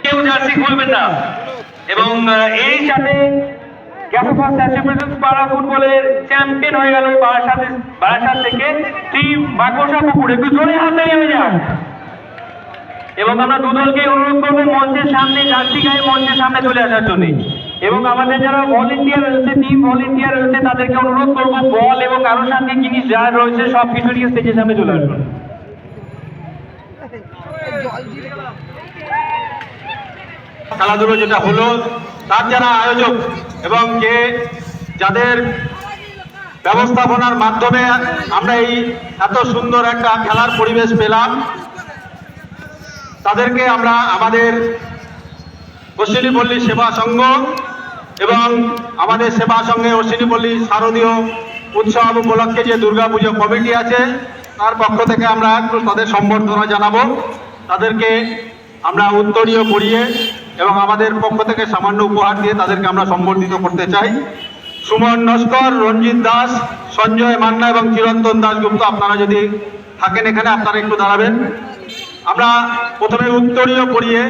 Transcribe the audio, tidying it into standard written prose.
কেউ জার্সি খুলবেন না। এবং এই সাথে পাড়া ফুটবলের চ্যাম্পিয়ন হয়ে গেল বারাসাত থেকে টিম মাকড়সা পুকুর। একটু জোরে হাতে নেমে যান। এবং আমরা দুদলকে অনুরোধ করবো মঞ্চের সামনে জার্সি গায়ে মঞ্চের সামনে চলে আসার জন্য। এবং আমাদের যারা ভলেন্টিয়ার রয়েছে, টিম ভলেন্টিয়ার রয়েছে, তাদেরকে অনুরোধ করবো বল এবং আনুষঙ্গিক জিনিস যা রয়েছে সব কিছু নিয়ে স্টেজের সামনে চলে আসবেন। খেলাধুলো যেটা হলো তার যারা আয়োজক এবং যাদের ব্যবস্থাপনার মাধ্যমে আমরা এই এত সুন্দর একটা খেলার পরিবেশ পেলাম, তাদেরকে আমরা আমাদের অশ্বিনীপল্লী সেবা সংঘ এবং আমাদের সেবা সংঘে অশ্বিনীপল্লী শারদীয় উৎসব উপলক্ষে যে দুর্গাপুজো কমিটি আছে তার পক্ষ থেকে আমরা একটু তাদের সম্বর্ধনা জানাবো। তাদেরকে আমরা উত্তরীয় পরিয়ে এবং আমাদের পক্ষ থেকে সামান্য উপহার দিয়ে তাদেরকে আমরা সম্বর্ধিত করতে চাই। সুমন নস্কর, রঞ্জিত দাস, সঞ্জয় মান্না এবং চিরন্তন দাশগুপ্ত, আপনারা যদি থাকেন এখানে আপনারা একটু দাঁড়াবেন। আমরা প্রথমে উত্তরীয় পরিয়ে